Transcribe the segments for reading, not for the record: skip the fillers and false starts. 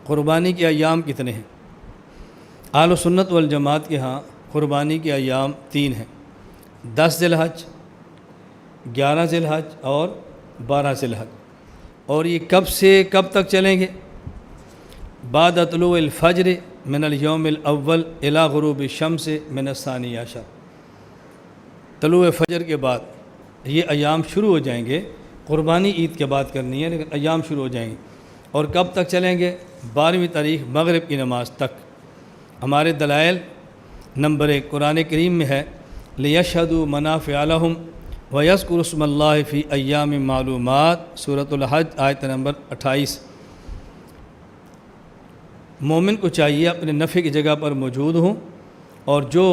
قربانی کے ایام کتنے ہیں؟ اہل سنت والجماعت کے ہاں قربانی کے ایام 3 ہیں، 10 ذی الحج، 11 ذی الحج اور 12 ذی الحج۔ اور یہ کب سے کب تک چلیں گے؟ بعد طلوع الفجر من الیوم الاول الی غروب الشمس من الثانی عشر، طلوع فجر کے بعد یہ ایام شروع ہو جائیں گے۔ قربانی عید کے بعد کرنی ہے لیکن ایام شروع ہو جائیں گے۔ اور کب تک چلیں گے؟ 12ویں تاریخ مغرب کی نماز تک۔ ہمارے دلائل نمبر 1 قرآن کریم میں ہے لِيَشْهَدُوا مَنَافِعَ لَهُمْ وَيَذْكُرُوا اسْمَ اللَّهِ فِي أَيَّامٍ مَّعْلُومَاتٍ، سورۃ الحج آیت نمبر 28۔ مومن کو چاہیے اپنے نفع کی جگہ پر موجود ہوں اور جو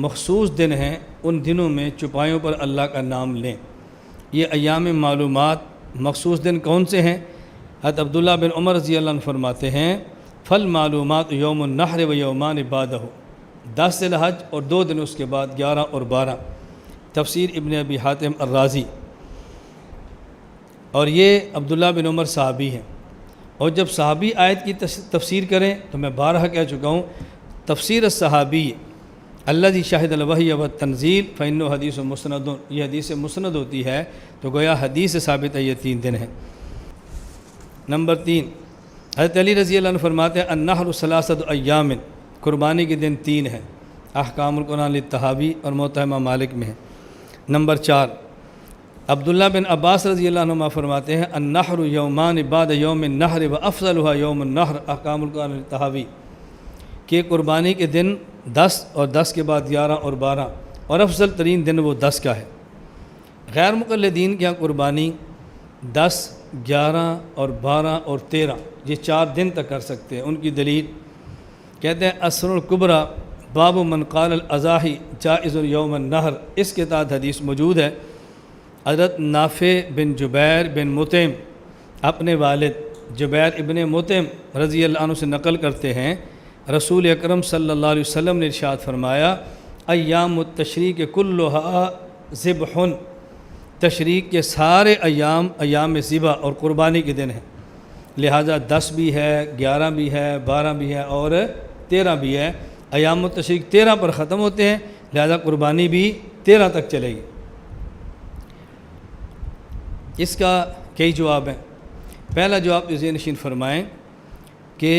مخصوص دن ہیں ان دنوں میں چوپایوں پر اللہ کا نام لیں۔ یہ ایام معلومات مخصوص دن کون سے ہیں؟ حضرت عبداللہ بن عمر رضی اللہ عنہ فرماتے ہیں فالمعلومات یوم النحر و یومان بعدہ، 10 ذی الحج اور 2 دن اس کے بعد 11 اور 12، تفسیر ابن ابی حاتم الرازی۔ اور یہ عبداللہ بن عمر صحابی ہیں، اور جب صحابی آیت کی تفسیر کریں تو میں بارہا کہہ چکا ہوں تفسیر الصحابی الذی شہد الوحی والتنزیل فإنہ حدیث مسند، یہ حدیث مسند ہوتی ہے تو گویا حدیث سے ثابت ہے یہ 3 دن ہیں۔ نمبر 3 حضرت علی رضی اللہ عنہ فرماتے ہیں النحر ثلاثۃ ایام، قربانی کے دن 3 ہیں، احکام القرآن للطحاوی اور محتمہ مالک میں ہے۔ نمبر 4 عبداللہ بن عباس رضی اللہ عنہ فرماتے ہیں النحر یومان بعد یوم النحر وافضلها یوم النحر، احکام القرآن للطحاوی، کہ قربانی کے دن 10 اور 10 کے بعد 11 اور 12 اور افضل ترین دن وہ 10 کا ہے۔ غیر مقلدین کے یہاں قربانی 10، 11 اور 12 اور 13 یہ 4 دن تک کر سکتے ہیں۔ ان کی دلیل کہتے ہیں اسر الکبریٰ باب من قال الاضاحی جائز یوم النحر، اس کے تحت حدیث موجود ہے۔ حضرت نافع بن جبیر بن مطعم اپنے والد جبیر ابن مطعم رضی اللہ عنہ سے نقل کرتے ہیں رسول اکرم صلی اللہ علیہ وسلم نے ارشاد فرمایا ایام التشریق کلھا ذبح، تشریق کے سارے ایام ایام ذبح اور قربانی کے دن ہیں، لہٰذا 10 بھی ہے، 11 بھی ہے، 12 بھی ہے اور 13 بھی ہے۔ ایام التشریق 13 پر ختم ہوتے ہیں، لہٰذا قربانی بھی 13 تک چلے گی۔ اس کا کئی جواب ہیں۔ پہلا جواب یہ ذہن نشین فرمائیں کہ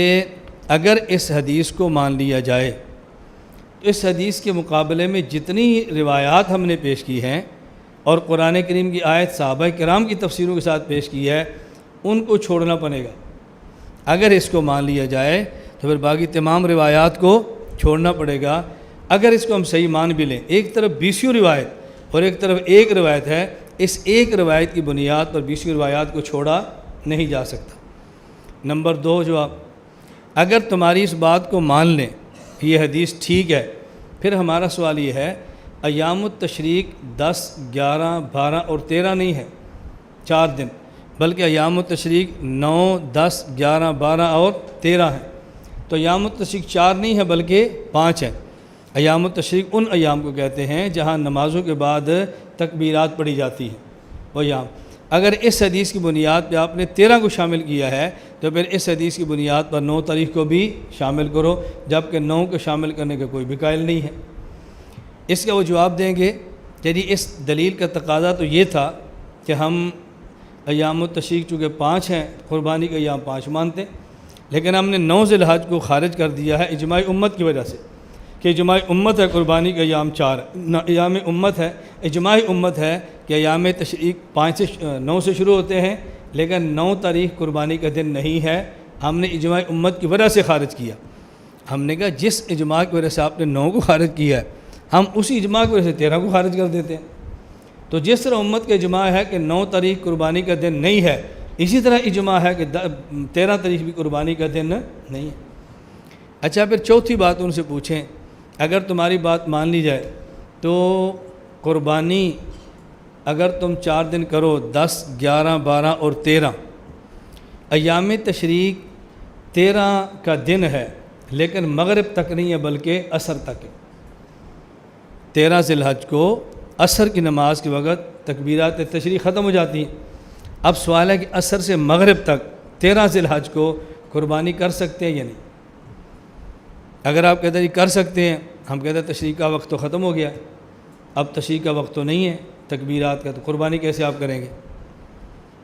اگر اس حدیث کو مان لیا جائے تو اس حدیث کے مقابلے میں جتنی روایات ہم نے پیش کی ہیں اور قرآن کریم کی آیت صحابہ کرام کی تفسیروں کے ساتھ پیش کی ہے ان کو چھوڑنا پڑے گا۔ اگر اس کو مان لیا جائے تو پھر باقی تمام روایات کو چھوڑنا پڑے گا۔ اگر اس کو ہم صحیح مان بھی لیں، ایک طرف 20 روایت اور ایک طرف ایک روایت ہے، اس ایک روایت کی بنیاد پر 20 روایات کو چھوڑا نہیں جا سکتا۔ نمبر 2 جواب، اگر تمہاری اس بات کو مان لیں یہ حدیث ٹھیک ہے، پھر ہمارا سوال یہ ہے ایام التشریق 10، 11، 12 اور 13 نہیں ہے 4 دن، بلکہ ایام التشریق 9، 10، 11، 12 اور 13 ہیں۔ تو ایام التشریق 4 نہیں ہے بلکہ 5 ہیں۔ ایام التشریق ان ایام کو کہتے ہیں جہاں نمازوں کے بعد تکبیرات پڑھی جاتی ہیں وہ ایام۔ اگر اس حدیث کی بنیاد پہ آپ نے 13 کو شامل کیا ہے تو پھر اس حدیث کی بنیاد پر 9 تاریخ کو بھی شامل کرو، جبکہ 9 کو شامل کرنے کا کوئی بھی قائل نہیں ہے۔ اس کا وہ جواب دیں گے یعنی اس دلیل کا تقاضا تو یہ تھا کہ ہم ایام التشریق چونکہ 5 ہیں، قربانی کا ایام 5 مانتے ہیں، لیکن ہم نے 9 ذی الحج کو خارج کر دیا ہے اجماع امت کی وجہ سے کہ اجماع امت ہے قربانی کا ایام 4 ایام امت ہے، اجماع امت ہے کہ ایام تشریق 9 سے شروع ہوتے ہیں، لیکن 9 تاریخ قربانی کا دن نہیں ہے۔ ہم نے اجماع امت کی وجہ سے خارج کیا۔ ہم نے کہا جس اجماع کی وجہ سے آپ نے 9 کو خارج کیا ہے ہم اسی اجماع کی وجہ سے 13 کو خارج کر دیتے ہیں۔ تو جس طرح امت کا اجماع ہے کہ 9 تاریخ قربانی کا دن نہیں ہے، اسی طرح اجماع ہے کہ 13 تاریخ بھی قربانی کا دن نہیں ہے۔ اچھا پھر چوتھی بات ان سے پوچھیں، اگر تمہاری بات مان لی جائے تو قربانی اگر تم 4 دن کرو 10، 11، 12 اور 13، ایام تشریق 13 کا دن ہے لیکن مغرب تک نہیں ہے بلکہ عصر تک ہے۔ 13 ذی الحج کو عصر کی نماز کے وقت تکبیرات تشریق ختم ہو جاتی ہیں۔ اب سوال ہے کہ عصر سے مغرب تک 13 ذی الحج کو قربانی کر سکتے ہیں یا نہیں؟ اگر آپ کہتے ہیں جی کر سکتے ہیں، ہم کہتے ہیں تشریق کا وقت تو ختم ہو گیا، اب تشریق کا وقت تو نہیں ہے تکبیرات کا، تو قربانی کیسے آپ کریں گے؟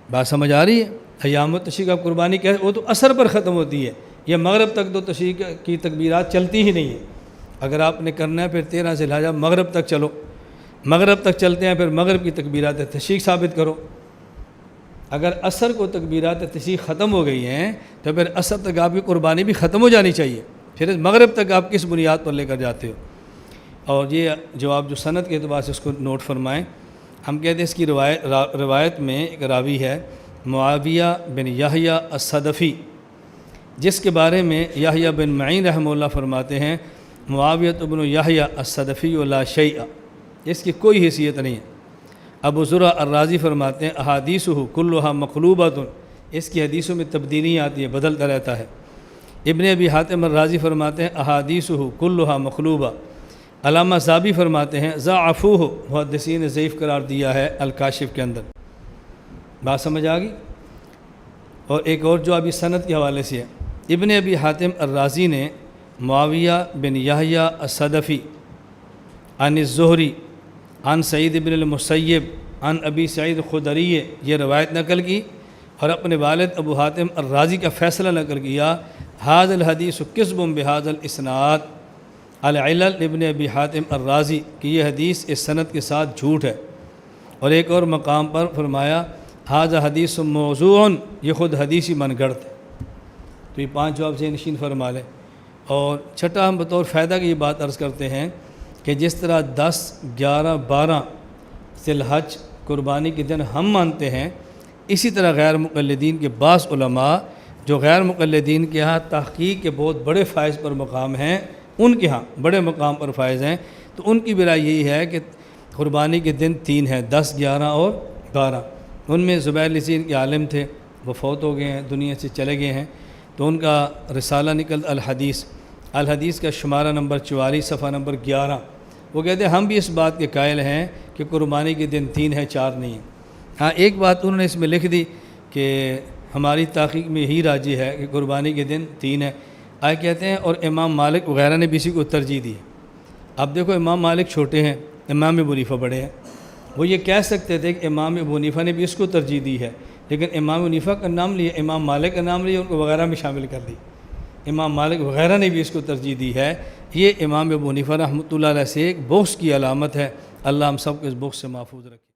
بات سمجھ آ رہی ہے؟ ایام التشریق آپ قربانی کیسے، وہ تو عصر پر ختم ہوتی ہے، یہ مغرب تک تو تشریق کی تکبیرات چلتی ہی نہیں ہے۔ اگر آپ نے کرنا ہے پھر 13 ذی الحجہ مغرب تک چلو، مغرب تک چلتے ہیں، پھر مغرب کی تکبیرات تشریق ثابت کرو۔ اگر عصر کو تکبیرات تشریق ختم ہو گئی ہیں تو پھر عصر تک آپ کی قربانی بھی ختم ہو جانی چاہیے، پھر مغرب تک آپ کس بنیاد پر لے کر جاتے ہو؟ اور یہ جواب جو سند کے اعتبار سے اس کو نوٹ فرمائیں، ہم کہتے ہیں اس کی روایت میں ایک راوی ہے معاویہ بن یحییٰ الصدفی، جس کے بارے میں یحییٰ بن معین رحمہ اللہ فرماتے ہیں معاویہ بن یحییٰ الصدفی لا شیء، اس کی کوئی حیثیت نہیں ہے۔ ابو زرع الرازی فرماتے ہیں احادیثہ کلھا مقلوبۃ، اس کی حدیثوں میں تبدیلی آتی ہے، بدلتا رہتا ہے۔ ابن ابی حاتم الرازی فرماتے ہیں احادیثہ کلھا مقلوبہ۔ علامہ ذابی فرماتے ہیں ضعفوہ، محدثین نے ضعیف قرار دیا ہے الکاشف کے اندر۔ بات سمجھ آ گئی؟ اور ایک اور جو ابھی سند کے حوالے سے ہے، ابن ابی حاتم الرازی نے معاویہ بن یحییٰ الصدفی عن الزہری عن سعید بن المسیب عن ابی سعید الخدری یہ روایت نقل کی، اور اپنے والد ابو حاتم الرازی کا فیصلہ نقل کیا ھذا الحدیث کذب بھذا الاسناد العلل ابن ابی حاتم الرازی کہ یہ حدیث اس سند کے ساتھ جھوٹ ہے۔ اور ایک اور مقام پر فرمایا ھذا حدیث موضوع، یہ خود حدیثی من گڑت ہے۔ تو یہ 5 جواب ذہن نشین فرما لیں۔ اور چھٹا ہم بطور فائدہ کی یہ بات عرض کرتے ہیں کہ جس طرح 10، 11، 12 ذی الحج قربانی کے دن ہم مانتے ہیں، اسی طرح غیر مقلدین کے بعض علماء جو غیر مقلدین کے ہاں تحقیق کے بہت بڑے فائز پر مقام ہیں، ان کے ہاں بڑے مقام پر فائز ہیں، تو ان کی برائے یہی ہے کہ قربانی کے دن 3 ہیں، 10، 11 اور 12۔ ان میں زبیر لسین کے عالم تھے، وہ فوت ہو گئے ہیں، دنیا سے چلے گئے ہیں، تو ان کا رسالہ نکل الحدیث کا شمارہ نمبر 44 صفحہ نمبر 11۔ وہ کہتے ہیں ہم بھی اس بات کے قائل ہیں کہ قربانی کے دن 3 ہیں، 4 نہیں ہیں۔ ہاں ایک بات انہوں نے اس میں لکھ دی کہ ہماری تحقیق میں یہی راجی ہے کہ قربانی کے دن 3 ہیں۔ آئے کہتے ہیں اور امام مالک وغیرہ نے بھی اسی کو ترجیح دی ہے۔ اب دیکھو امام مالک چھوٹے ہیں، امام ابو حنیفہ بڑے ہیں، وہ یہ کہہ سکتے تھے کہ امام ابو حنیفہ نے بھی اس کو ترجیح دی ہے، لیکن امام ابو حنیفہ کا نام لیا، امام مالک کا نام لیا، ان کو وغیرہ میں شامل کر دی، امام مالک وغیرہ نے بھی اس کو ترجیح دی ہے۔ یہ امام ابو حنیفہ رحمۃ اللہ علیہ سے ایک بغض کی علامت ہے۔ اللہ ہم سب کو اس بغض سے محفوظ رکھے۔